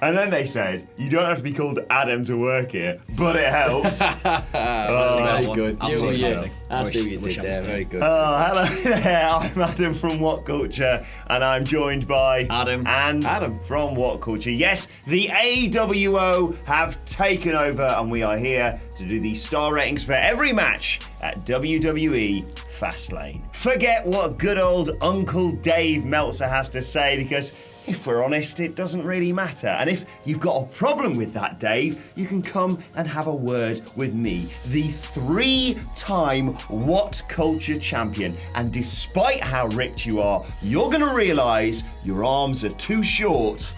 And then they said, you don't have to be called Adam to work here, but it helps. Very good. Absolutely classic. I see what you did there. Very good. Hello there, I'm Adam from WhatCulture, and I'm joined by Adam. And Adam. from WhatCulture. Yes, the AWO have taken over, and we are here to do the star ratings for every match at WWE Fastlane. Forget what good old Uncle Dave Meltzer has to say, because if we're honest, it doesn't really matter. And if you've got a problem with that, Dave, you can come and have a word with me, the 3-time WhatCulture champion. And despite how ripped you are, you're gonna realise your arms are too short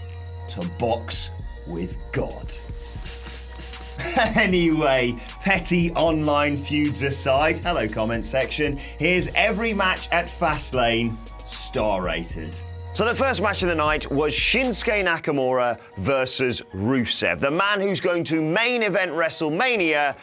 to box with God. Anyway, petty online feuds aside, hello comment section, here's every match at Fastlane, star rated. So the first match of the night was Shinsuke Nakamura versus Rusev, the man who's going to main event WrestleMania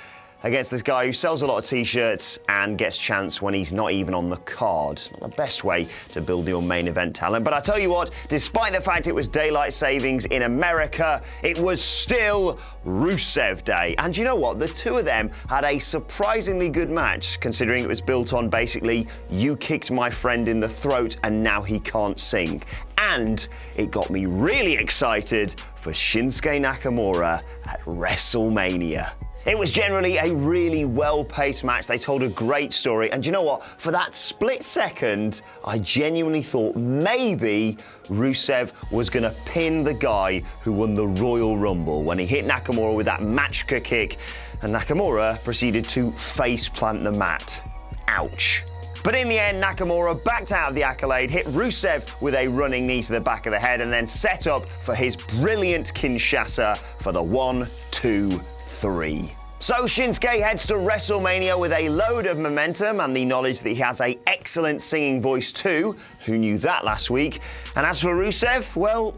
against this guy who sells a lot of t-shirts and gets chants when he's not even on the card. Not the best way to build your main event talent, but I tell you what, despite the fact it was daylight savings in America, it was still Rusev Day. And you know what? The two of them had a surprisingly good match, considering it was built on basically, you kicked my friend in the throat and now he can't sing. And it got me really excited for Shinsuke Nakamura at WrestleMania. It was generally a really well-paced match. They told a great story. And you know what? For that split second, I genuinely thought maybe Rusev was going to pin the guy who won the Royal Rumble when he hit Nakamura with that Machka kick, and Nakamura proceeded to face-plant the mat. Ouch. But in the end, Nakamura backed out of the accolade, hit Rusev with a running knee to the back of the head, and then set up for his brilliant Kinshasa for the 1, 2, 3. So Shinsuke heads to WrestleMania with a load of momentum and the knowledge that he has an excellent singing voice too. Who knew that last week? And as for Rusev, well,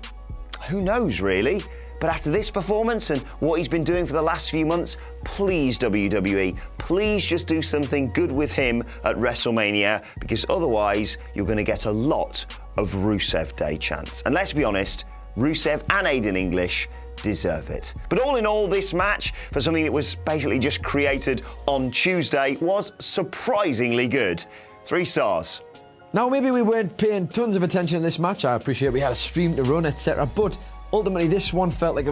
who knows really? But after this performance and what he's been doing for the last few months, please WWE, please just do something good with him at WrestleMania, because otherwise you're going to get a lot of Rusev Day chants. And let's be honest, Rusev and Aiden English deserve it. But all in all, this match, for something that was basically just created on Tuesday, was surprisingly good. 3 stars. Now, maybe we weren't paying tons of attention to this match. I appreciate we had a stream to run, etc. But ultimately, this one felt like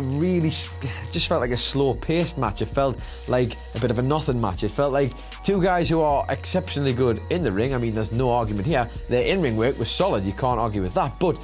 just felt like a slow-paced match. It felt like a bit of a nothing match. It felt like two guys who are exceptionally good in the ring. I mean, there's no argument here. Their in-ring work was solid. You can't argue with that. But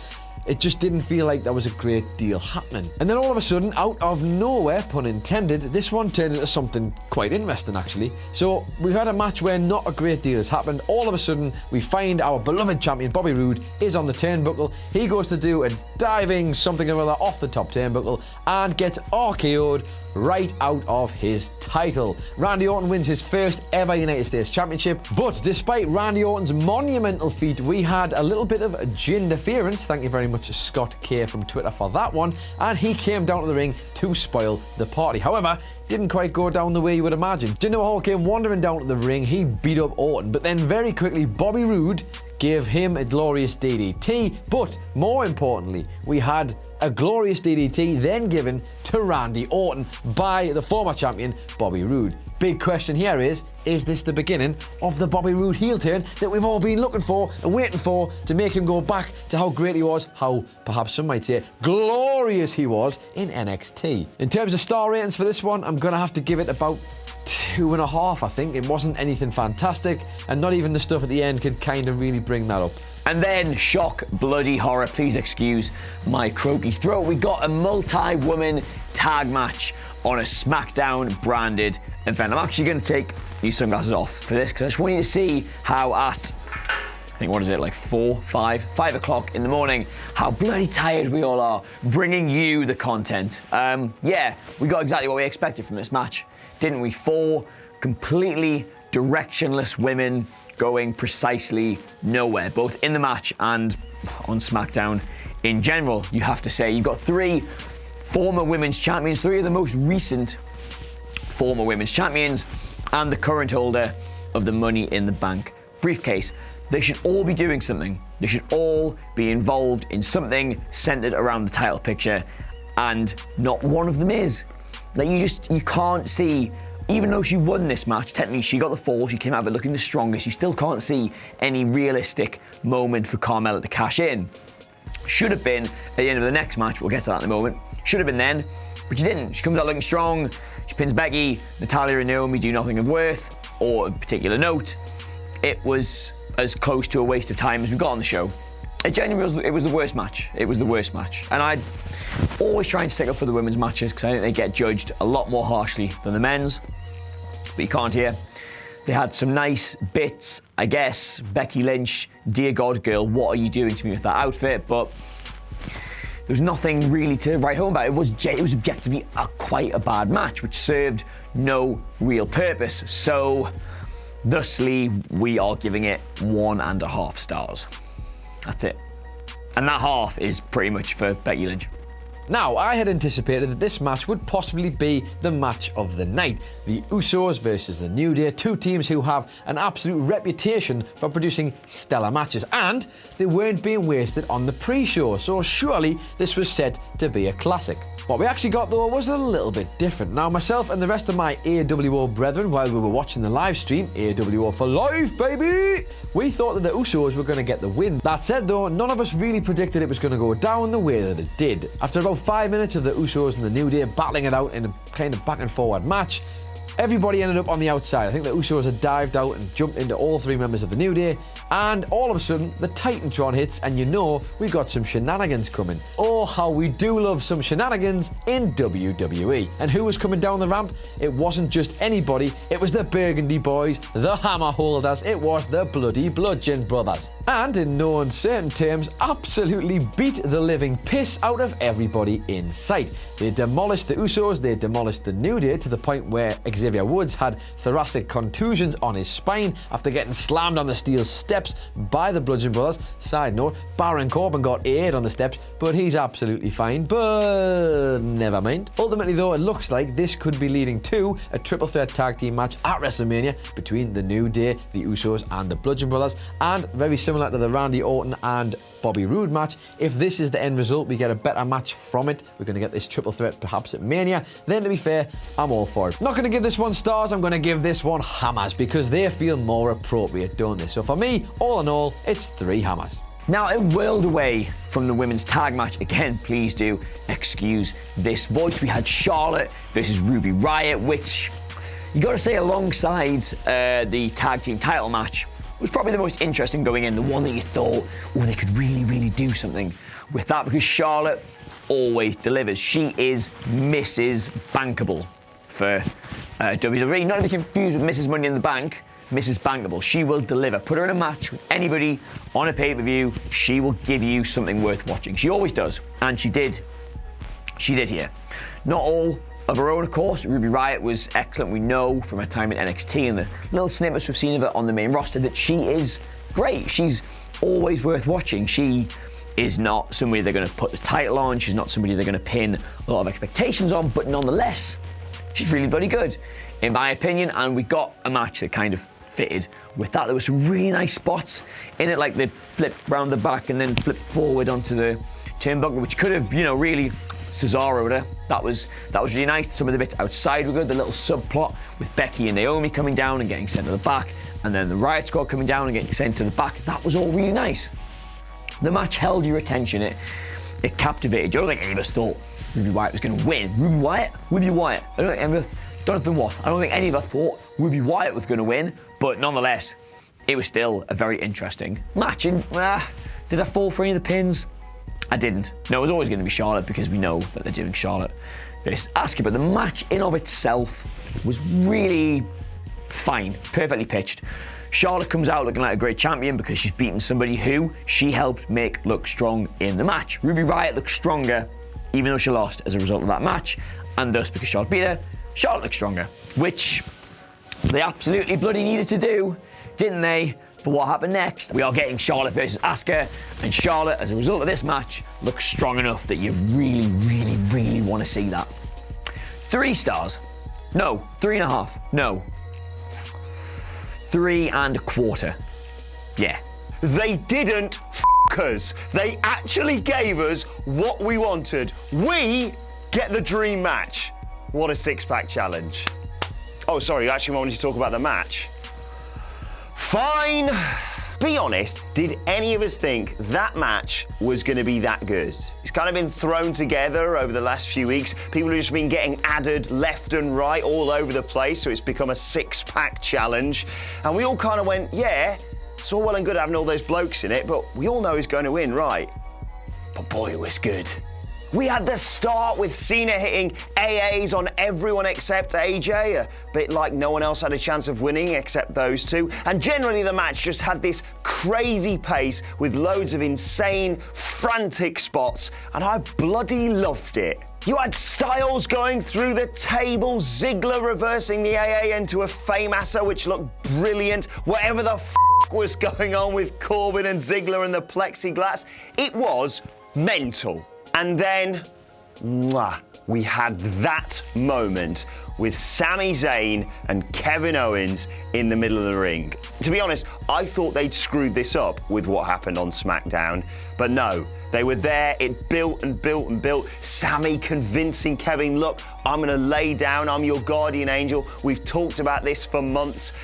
it just didn't feel like there was a great deal happening. And then all of a sudden, out of nowhere, pun intended, this one turned into something quite interesting, actually. So we've had a match where not a great deal has happened. All of a sudden, we find our beloved champion, Bobby Roode, is on the turnbuckle. He goes to do a diving something or other off the top turnbuckle and gets RKO'd right out of his title. Randy Orton wins his first ever United States Championship, but despite Randy Orton's monumental feat, we had a little bit of interference. Thank you very much, Scott K from Twitter, for that one, and he came down to the ring to spoil the party. However, didn't quite go down the way you would imagine. Jinder Mahal came wandering down to the ring. He beat up Orton, but then very quickly Bobby Roode gave him a glorious DDT, but more importantly, we had a glorious DDT then given to Randy Orton by the former champion, Bobby Roode. Big question here is this the beginning of the Bobby Roode heel turn that we've all been looking for and waiting for, to make him go back to how great he was, how perhaps some might say glorious he was in NXT? In terms of star ratings for this one, I'm going to have to give it about 2.5, I think. It wasn't anything fantastic, and not even the stuff at the end could kind of really bring that up. And then, shock, bloody horror, please excuse my croaky throat, we got a multi-woman tag match on a SmackDown branded event. I'm actually going to take these sunglasses off for this, because I just want you to see how at, I think, what is it, like 5 o'clock in the morning, how bloody tired we all are, bringing you the content. Yeah, we got exactly what we expected from this match, didn't we? 4 completely directionless women going precisely nowhere, both in the match and on SmackDown in general, you have to say. You've got 3 former women's champions, 3 of the most recent former women's champions, and the current holder of the Money in the Bank briefcase. They should all be doing something. They should all be involved in something centered around the title picture, and not one of them is. Like, you can't see, even though she won this match, technically she got the fall, she came out of it looking the strongest, you still can't see any realistic moment for Carmella to cash in. Should have been at the end of the next match, we'll get to that in a moment. Should have been then, but she didn't. She comes out looking strong, she pins Becky, Natalya and Naomi do nothing of worth, or of particular note. It was as close to a waste of time as we got on the show. It genuinely was the worst match. It was the worst match. And I'd always try and stick up for the women's matches because I think they get judged a lot more harshly than the men's. But you can't hear. They had some nice bits, I guess. Becky Lynch, dear God girl, what are you doing to me with that outfit? But there was nothing really to write home about. It was objectively quite a bad match, which served no real purpose. So, thusly, we are giving it 1.5 stars. That's it. And that half is pretty much for Becky Lynch. Now, I had anticipated that this match would possibly be the match of the night. The USOS versus the New Day, two teams who have an absolute reputation for producing stellar matches, and they weren't being wasted on the pre-show, so surely this was set to be a classic. What we actually got though was a little bit different. Now, myself and the rest of my AWO brethren, while we were watching the live stream, AWO for life, baby, we thought that the USOS were going to get the win. That said though, none of us really predicted it was going to go down the way that it did. After about 5 minutes of the USOS and the New Day battling it out in a kind of back and forward match, everybody ended up on the outside. I think the USOS had dived out and jumped into all 3 members of the New Day, and all of a sudden the Titantron hits, and you know we got some shenanigans coming. Oh, how we do love some shenanigans in WWE. And who was coming down the ramp? It wasn't just anybody, it was the Burgundy Boys, the Hammer Holders, it was the bloody Bludgeon Brothers. And in no uncertain terms, absolutely beat the living piss out of everybody in sight. They demolished the USOS, they demolished the New Day to the point where Xavier Woods had thoracic contusions on his spine after getting slammed on the steel steps by the Bludgeon Brothers. Side note, Baron Corbin got aired on the steps, but he's absolutely fine, but never mind. Ultimately though, it looks like this could be leading to a triple threat tag team match at WrestleMania between the New Day, the USOS and the Bludgeon Brothers, and very similar to the Randy Orton and Bobby Roode match. If this is the end result, we get a better match from it, we're going to get this triple threat perhaps at Mania, then to be fair, I'm all for it. Not going to give this one stars, I'm going to give this one hammers because they feel more appropriate, don't they? So for me, all in all, it's 3 hammers. Now, a world away from the women's tag match, again, please do excuse this voice. We had Charlotte versus Ruby Riott, which you got to say alongside the tag team title match was probably the most interesting going in, the one that you thought, oh, they could really, really do something with that, because Charlotte always delivers. She is Mrs. Bankable for WWE. Not to be confused with Mrs. Money in the Bank, Mrs. Bankable. She will deliver. Put her in a match with anybody on a pay-per-view, she will give you something worth watching. She always does, and she did. She did here. Not all of her own, of course. Ruby Riott was excellent. We know from her time in NXT and the little snippets we've seen of her on the main roster that she is great. She's always worth watching. She is not somebody they're going to put the title on. She's not somebody they're going to pin a lot of expectations on, but nonetheless, she's really bloody good, in my opinion, and we got a match that kind of fitted with that. There were some really nice spots in it, like they'd flip round the back and then flip forward onto the turnbuckle, which could have, you know, really Cesaro'd her. That was really nice. Some of the bits outside were good. The little subplot with Becky and Naomi coming down and getting sent to the back, and then the Riot Squad coming down and getting sent to the back. That was all really nice. The match held your attention. It captivated you. I don't think any of us thought Ruby Riott was going to win. Ruby Riott. I don't think Jonathan Watt. I don't think any of us thought Ruby Riott was going to win, but nonetheless, it was still a very interesting match. And did I fall for any of the pins? I didn't. No, it was always going to be Charlotte because we know that they're doing Charlotte versus Asuka, but the match in of itself was really fine, perfectly pitched. Charlotte comes out looking like a great champion because she's beaten somebody who she helped make look strong in the match. Ruby Riott looks stronger even though she lost as a result of that match, and thus because Charlotte beat her, Charlotte looks stronger, which they absolutely bloody needed to do, didn't they? For what happened next, we are getting Charlotte versus Asuka, and Charlotte, as a result of this match, looks strong enough that you really, really, really want to see that. 3 stars. No, 3.5. No. 3.25. Yeah. They didn't f*** us. They actually gave us what we wanted. We Get the dream match. What a six-pack challenge. Oh, sorry, you actually wanted to talk about the match? Fine. Be honest, did any of us think that match was going to be that good? It's kind of been thrown together over the last few weeks. People have just been getting added left and right all over the place, so it's become a six-pack challenge. And we all kind of went, yeah, it's all well and good having all those blokes in it, but we all know who's going to win, right? But boy, it was good. We had the start with Cena hitting AAs on everyone except AJ, a bit like no one else had a chance of winning except those two. And generally the match just had this crazy pace with loads of insane, frantic spots, and I bloody loved it. You had Styles going through the table, Ziggler reversing the AA into a Famouser, which looked brilliant. Whatever the was going on with Corbin and Ziggler and the plexiglass, it was mental. And then, we had that moment with Sami Zayn and Kevin Owens in the middle of the ring. To be honest, I thought they'd screwed this up with what happened on SmackDown, but no, they were there, it built and built and built. Sami convincing Kevin, look, I'm gonna lay down, I'm your guardian angel. We've talked about this for months.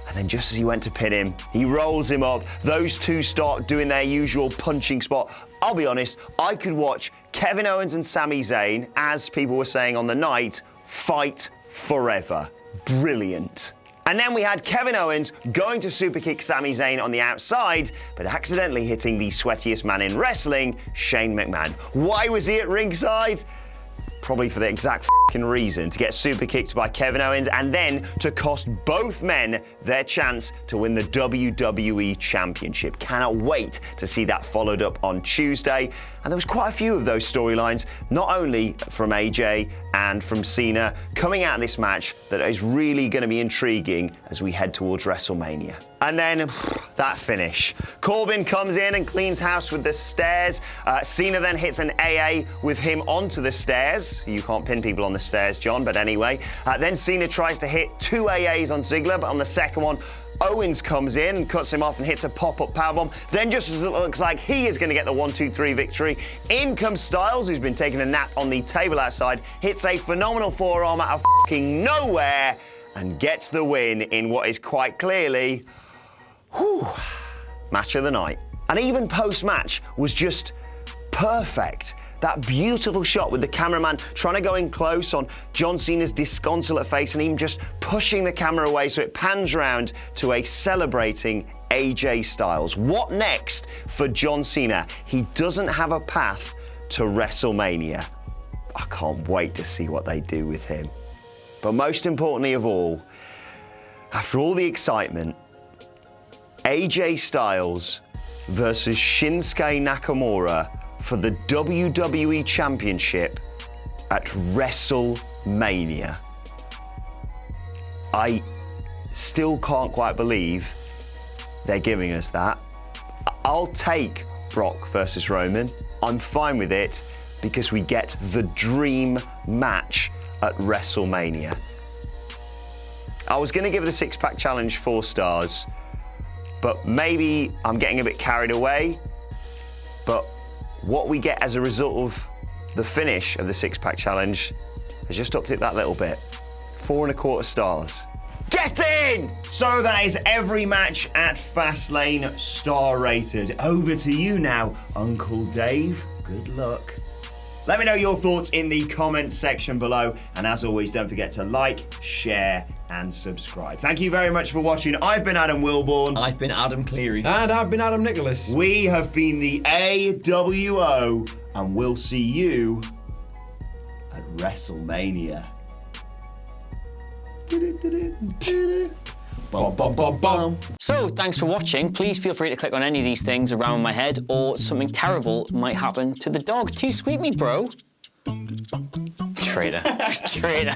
And then just as he went to pin him, he rolls him up. Those two start doing their usual punching spot. I'll be honest, I could watch Kevin Owens and Sami Zayn, as people were saying on the night, fight forever. Brilliant. And then we had Kevin Owens going to superkick Sami Zayn on the outside, but accidentally hitting the sweatiest man in wrestling, Shane McMahon. Why was he at ringside? Probably for the exact reason, to get super kicked by Kevin Owens and then to cost both men their chance to win the WWE Championship. Cannot wait to see that followed up on Tuesday. And there was quite a few of those storylines, not only from AJ and from Cena, coming out of this match that is really going to be intriguing as we head towards WrestleMania. And then that finish. Corbin comes in and cleans house with the stairs. Cena then hits an AA with him onto the stairs. You can't pin people on the stairs, John, but anyway. Then Cena tries to hit two AAs on Ziggler, but on the second one, Owens comes in and cuts him off and hits a pop-up powerbomb. Then just as it looks like he is going to get the 1-2-3 victory, in comes Styles, who's been taking a nap on the table outside, hits a phenomenal forearm out of fucking nowhere and gets the win in what is quite clearly, match of the night. And even post-match was just perfect. That beautiful shot with the cameraman trying to go in close on John Cena's disconsolate face and him just pushing the camera away so it pans round to a celebrating AJ Styles. What next for John Cena? He doesn't have a path to WrestleMania. I can't wait to see what they do with him. But most importantly of all, after all the excitement, AJ Styles versus Shinsuke Nakamura for the WWE Championship at WrestleMania. I still can't quite believe they're giving us that. I'll take Brock versus Roman. I'm fine with it because we get the dream match at WrestleMania. I was going to give the six-pack challenge 4 stars, but maybe I'm getting a bit carried away. But what we get as a result of the finish of the six-pack challenge has just upped it that little bit. 4.25 stars. Get in! So that is every match at Fastlane star rated. Over to you now, Uncle Dave. Good luck. Let me know your thoughts in the comments section below. And as always, don't forget to like, share, and subscribe. Thank you very much for watching. I've been Adam Wilborn. I've been Adam Cleary. And I've been Adam Nicholas. We have been the AWO, and we'll see you at WrestleMania. Bum, bum, bum, bum. So, thanks for watching. Please feel free to click on any of these things around my head, or something terrible might happen to the dog. Too sweet me, bro. Traitor. Traitor.